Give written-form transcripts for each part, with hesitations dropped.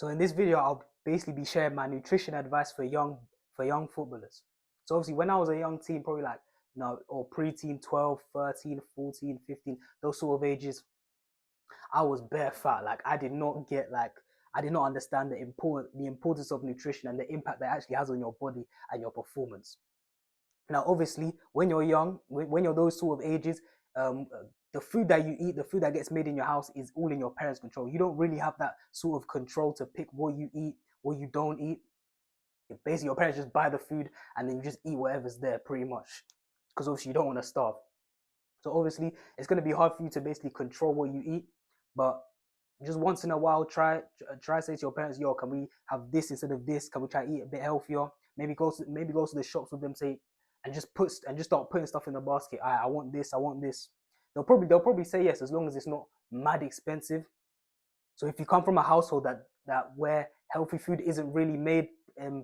So in this video, I'll basically be sharing my nutrition advice for young footballers. So obviously when I was a young teen, probably like, or pre-teen, 12, 13, 14, 15, those sort of ages, I was bare fat. Like I did not understand the importance of nutrition and the impact that it actually has on your body and your performance. Now, obviously, when you're young, when you're those sort of ages, the food that you eat, the food that gets made in your house is all in your parents' control. You don't really have that sort of control to pick what you eat, what you don't eat. Basically, your parents just buy the food and then you just eat whatever's there pretty much. Because obviously, you don't want to starve. So obviously, it's going to be hard for you to basically control what you eat. But just once in a while, try say to your parents, yo, can we have this instead of this? Can we try to eat a bit healthier? Maybe go to the shops with them, say, and just start putting stuff in the basket. I want this, I want this. They'll probably say yes as long as it's not mad expensive. So if you come from a household that where healthy food isn't really made,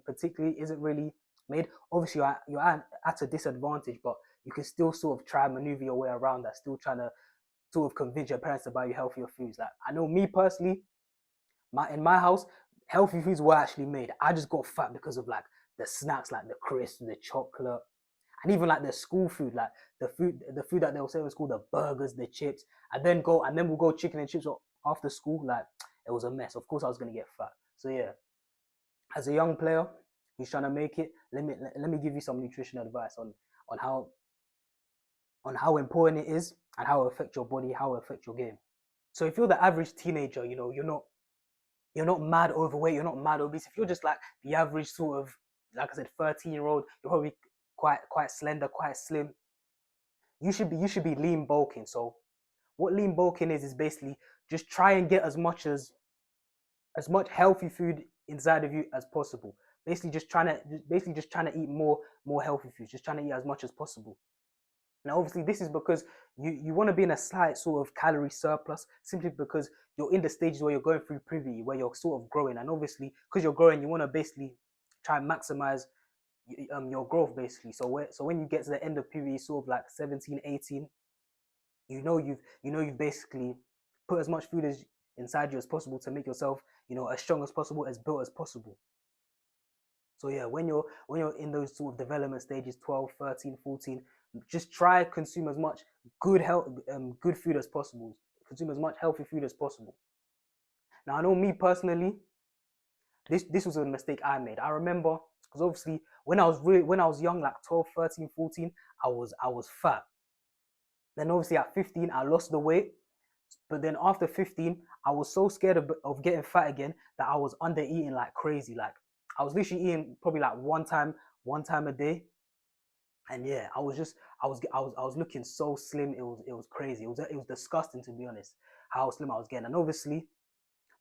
particularly isn't really made, obviously you're at a disadvantage, but you can still sort of try and maneuver your way around that, still trying to sort of convince your parents to buy you healthier foods. Like I know me personally, in my house, healthy foods were actually made. I just got fat because of like the snacks, like the crisps, the chocolate, and even like the school food, like the food that they were saying in school, the burgers, the chips, and then we'll go chicken and chips after school. Like it was a mess. Of course, I was gonna get fat. So yeah, as a young player who's trying to make it, let me give you some nutrition advice on how on how important it is and how it affects your body, how it affects your game. So if you're the average teenager, you're not mad overweight, you're not mad obese. If you're just like the average sort of, like I said, 13-year-old, you're probably quite slender, quite slim. You should be lean bulking. So what lean bulking is basically just try and get as much healthy food inside of you as possible. Basically just trying to eat more healthy foods, just trying to eat as much as possible. Now, obviously, this is because you want to be in a slight sort of calorie surplus, simply because you're in the stages where you're going through puberty, where you're sort of growing. And obviously, because you're growing, you want to basically try and maximize your growth, basically. So when you get to the end of puberty, sort of like 17, 18, you've basically put as much food as inside you as possible to make yourself, as strong as possible, as built as possible. So yeah, when you're in those sort of development stages, 12, 13, 14, just try consume as much good food as possible. Consume as much healthy food as possible. Now I know me personally, this was a mistake I made. I remember because obviously when I was young, like 12, 13, 14, I was fat. Then obviously at 15, I lost the weight. But then after 15, I was so scared of getting fat again that I was under eating like crazy. Like I was literally eating probably like one time a day. And yeah, I was looking so slim. It was crazy. It was disgusting, to be honest, how slim I was getting. And obviously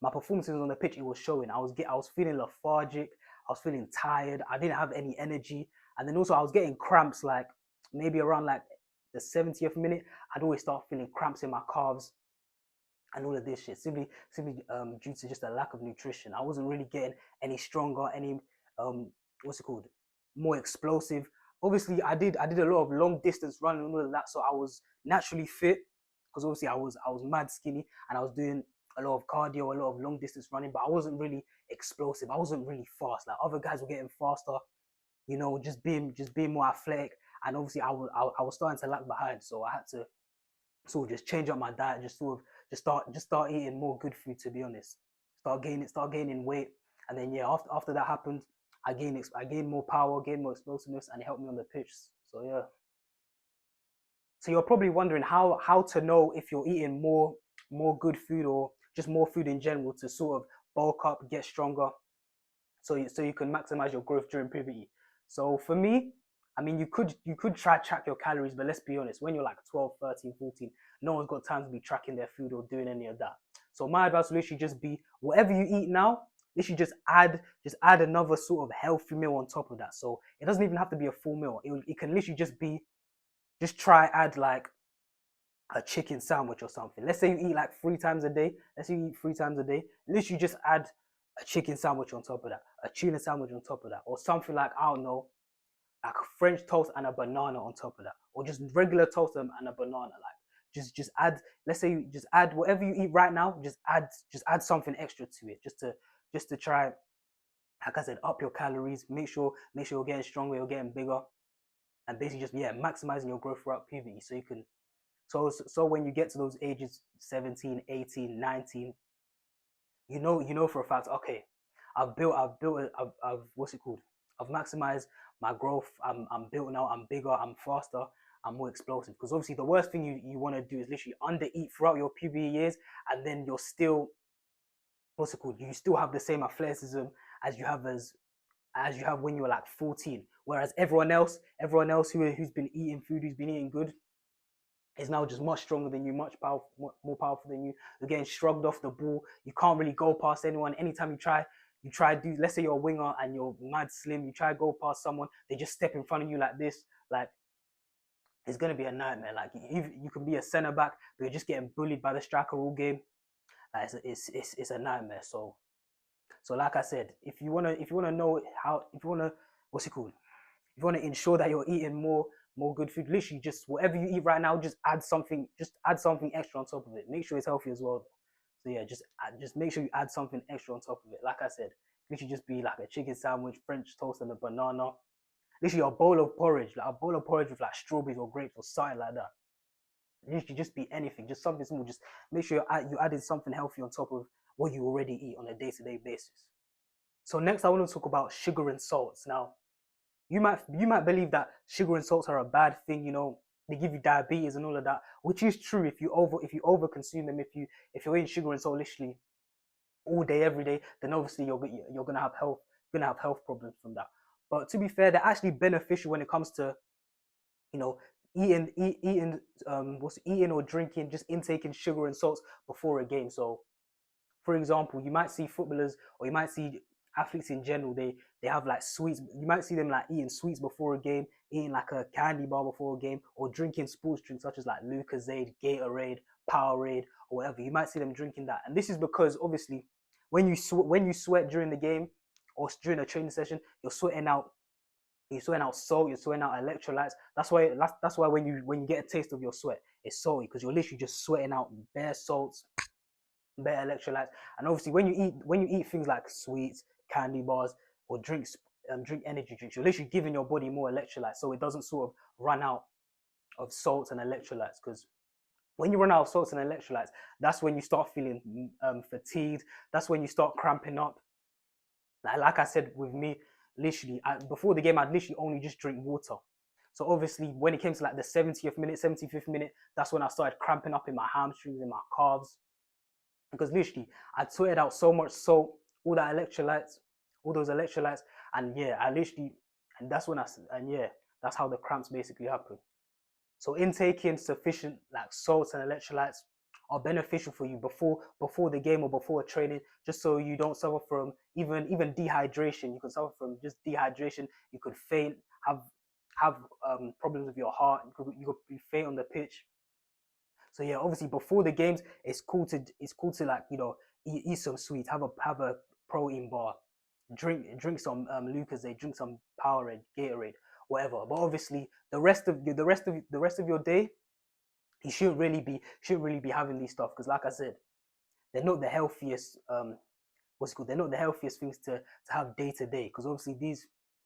my performances on the pitch, it was showing. I was feeling lethargic. I was feeling tired. I didn't have any energy. And then also I was getting cramps, like maybe around like the 70th minute. I'd always start feeling cramps in my calves and all of this shit, simply due to just a lack of nutrition. I wasn't really getting any stronger, any what's it called, more explosive. Obviously, I did a lot of long distance running and all of that, so I was naturally fit because obviously I was mad skinny and I was doing a lot of cardio, a lot of long distance running, but I wasn't really explosive. I wasn't really fast. Like other guys were getting faster, just being more athletic, and obviously I was starting to lag behind, so I had to sort of just change up my diet, just sort of just start eating more good food, to be honest. Start gaining weight, and then yeah, after that happened, I gained more power, gained more explosiveness, and it helped me on the pitch. So yeah. So you're probably wondering how to know if you're eating more good food or just more food in general to sort of bulk up, get stronger, so you can maximize your growth during puberty. So for me, I mean, you could try track your calories, but let's be honest, when you're like 12, 13, 14, no one's got time to be tracking their food or doing any of that. So my advice will literally just be whatever you eat now, literally just add another sort of healthy meal on top of that. So it doesn't even have to be a full meal. It can literally just be, just try add like a chicken sandwich or something. Let's say you eat like 3 times a day. Let's say you eat 3 times a day. Literally just add a chicken sandwich on top of that, a tuna sandwich on top of that, or something like, I don't know, like French toast and a banana on top of that, or just regular toast and a banana. Like just add, let's say you just add whatever you eat right now, just add something extra to it, just to try, like I said, up your calories, make sure you're getting stronger, you're getting bigger, and basically just, yeah, maximizing your growth throughout puberty. So you can, so when you get to those ages 17, 18, 19, you know for a fact, okay, I've what's it called? I've maximized my growth. I'm built now. I'm bigger. I'm faster. I'm more explosive. Because obviously, the worst thing you want to do is literally undereat throughout your puberty years, and then you're still, what's it called? You still have the same athleticism as you have as you have when you were like 14. Whereas everyone else who's been eating food, who's been eating good, is now just much stronger than you, much powerful, more powerful than you. You're getting shrugged off the ball. You can't really go past anyone. Anytime you try to do, let's say you're a winger and you're mad slim, you try to go past someone, they just step in front of you like this. Like, it's gonna be a nightmare. Like, you can be a centre back, but you're just getting bullied by the striker all game. Like, it's a nightmare. So like I said, if you wanna know how, if you wanna, what's it called? If you wanna ensure that you're eating more good food, literally just whatever you eat right now, just add something extra on top of it. Make sure it's healthy as well. So yeah, just make sure you add something extra on top of it. Like I said, literally just be like a chicken sandwich, French toast, and a banana. Literally a bowl of porridge, like a bowl of porridge with like strawberries or grapes or something like that. Literally just be anything, just something small. Just make sure you added something healthy on top of what you already eat on a day-to-day basis. So next, I want to talk about sugar and salts. Now, you might believe that sugar and salts are a bad thing. You know, they give you diabetes and all of that, which is true if you over consume them. If you're eating sugar and salt literally all day every day, then obviously you're gonna have health problems from that. But to be fair, they're actually beneficial when it comes to, you know, eating what's eating or drinking, just intaking sugar and salts before a game. So for example, you might see footballers or you might see athletes in general, they have like sweets. You might see them like eating sweets before a game, eating like a candy bar before a game, or drinking sports drinks such as like Lucozade, Gatorade, Powerade, or whatever. You might see them drinking that, and this is because obviously when you sweat during the game or during a training session, you're sweating out salt, you're sweating out electrolytes. That's why when you get a taste of your sweat, it's salty because you're literally just sweating out bare salts, better electrolytes. And obviously, when you eat things like sweets, candy bars, or drink energy drinks, you're literally giving your body more electrolytes, so it doesn't sort of run out of salts and electrolytes. Because when you run out of salts and electrolytes, that's when you start feeling fatigued. That's when you start cramping up. Like I said, with me, literally before the game, I'd literally only just drink water. So obviously, when it came to like the 70th minute, 75th minute, that's when I started cramping up in my hamstrings, in my calves, because literally I sweated out so much salt, all those electrolytes, and yeah, and that's when that's how the cramps basically happen. So intaking sufficient like salts and electrolytes are beneficial for you before the game or before training, just so you don't suffer from even dehydration. You can suffer from just dehydration. You could faint, have problems with your heart. You could be faint on the pitch. So yeah, obviously before the games, it's cool to like, you know, eat some sweets, have a protein bar, drink some Lucozade, drink some Powerade, Gatorade, whatever. But obviously the rest of your day, you shouldn't really be having these stuff because, like I said, they're not the healthiest. What's it called? They're not the healthiest things to have day to day, because obviously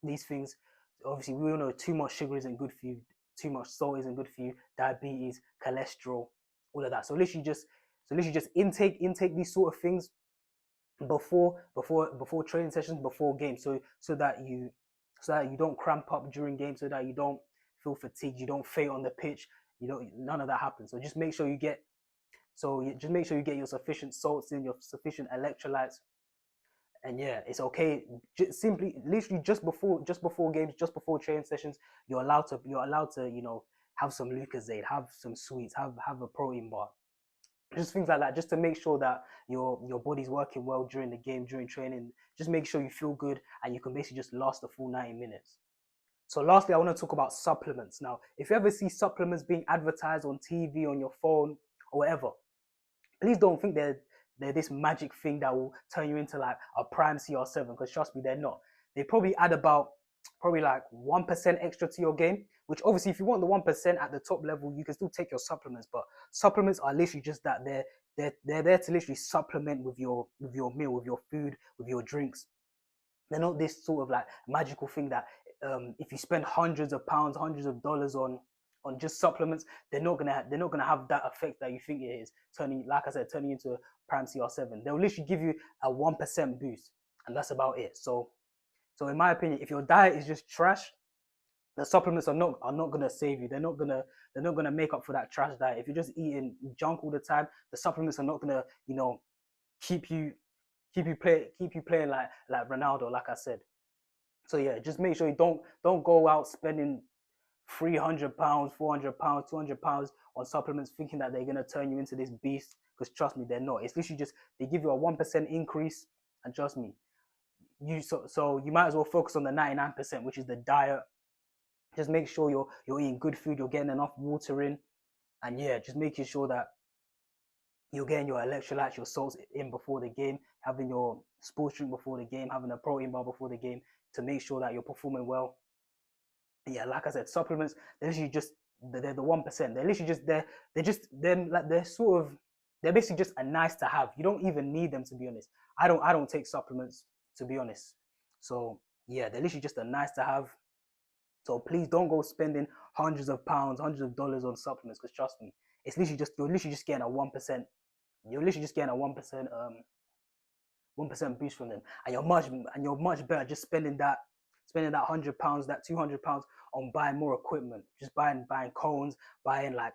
these things, obviously we all know too much sugar isn't good for you, too much salt isn't good for you, diabetes, cholesterol, all of that. So literally just intake these sort of things before training sessions, before games, so that you don't cramp up during games, so that you don't feel fatigued, you don't faint on the pitch, none of that happens. So just make sure you get your sufficient salts in, your sufficient electrolytes, and yeah, it's okay. Simply, literally, just before games, just before training sessions, you're allowed to, you know, have some Lucozade, have some sweets, have a protein bar, just things like that, just to make sure that your body's working well during the game, during training. Just make sure you feel good and you can basically just last the full 90 minutes. So lastly, I want to talk about supplements. Now, if you ever see supplements being advertised on TV, on your phone, or whatever, please don't think they're this magic thing that will turn you into like a prime CR7, because trust me, they're not. They probably add about probably like 1% extra to your game. Which obviously, if you want the 1% at the top level, you can still take your supplements. But supplements are literally just that. They're there to literally supplement with your meal, with your food, with your drinks. They're not this sort of like magical thing that if you spend hundreds of pounds, hundreds of dollars on just supplements, they're not gonna have that effect that you think it is. Turning, like I said, turning into a prime CR7. They'll literally give you a 1% boost, and that's about it. So in my opinion, if your diet is just trash, the supplements are not gonna save you. They're not gonna make up for that trash diet. If you're just eating junk all the time, the supplements are not gonna keep you keep you playing like Ronaldo, like I said. So yeah, just make sure you don't go out spending £300, £400, £200 on supplements, thinking that they're gonna turn you into this beast. Because trust me, they're not. It's literally just they give you a 1% increase, and trust me, so you might as well focus on the 99%, which is the diet. Just make sure you're eating good food, you're getting enough water in, and yeah, just making sure that you're getting your electrolytes, your salts in before the game, having your sports drink before the game, having a protein bar before the game to make sure that you're performing well. And yeah, like I said, supplements, they're literally just they're the 1%. They're literally just they're just them like they're basically just a nice to have. You don't even need them, to be honest. I don't take supplements, to be honest. So yeah, they're literally just a nice to have. So please don't go spending hundreds of pounds, hundreds of dollars on supplements, because trust me, it's literally just you're literally just getting a 1%. You're literally just getting a 1% boost from them, and you're much better just spending that £100, that £200 on buying more equipment, just buying cones, buying like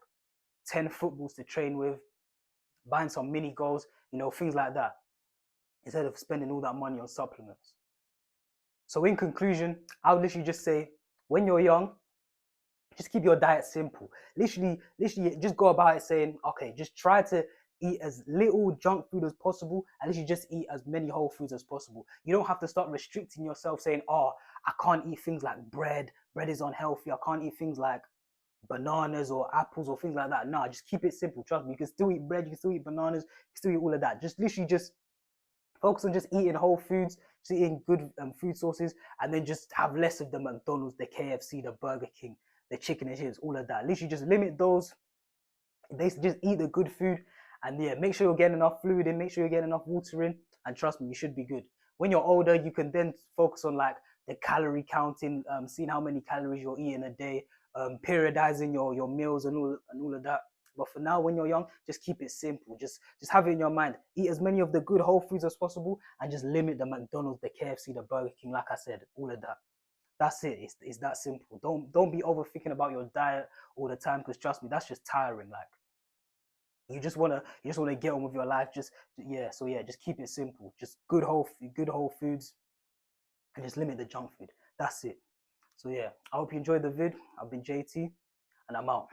10 footballs to train with, buying some mini goals, things like that, instead of spending all that money on supplements. So in conclusion, I would literally just say, when you're young, just keep your diet simple. Literally, just go about it saying, okay, just try to eat as little junk food as possible, and literally just eat as many whole foods as possible. You don't have to start restricting yourself, saying, oh, I can't eat things like bread. Bread is unhealthy. I can't eat things like bananas or apples or things like that. Nah, just keep it simple. Trust me, you can still eat bread, you can still eat bananas, you can still eat all of that. Just literally just focus on just eating whole foods, just eating good food sources, and then just have less of the McDonald's, the KFC, the Burger King, the chicken and chips, all of that. Literally just limit those. Basically just eat the good food, and yeah, make sure you're getting enough fluid in, make sure you're getting enough water in, and trust me, you should be good. When you're older, you can then focus on like the calorie counting, seeing how many calories you're eating a day, periodizing your meals and all of that. But for now, when you're young, just keep it simple. Just have it in your mind. Eat as many of the good whole foods as possible, and just limit the McDonald's, the KFC, the Burger King. Like I said, all of that. That's it. It's that simple. Don't be overthinking about your diet all the time, because trust me, that's just tiring. Like you just wanna get on with your life. Just yeah. So yeah, just keep it simple. Just good whole foods, and just limit the junk food. That's it. So yeah, I hope you enjoyed the vid. I've been JT, and I'm out.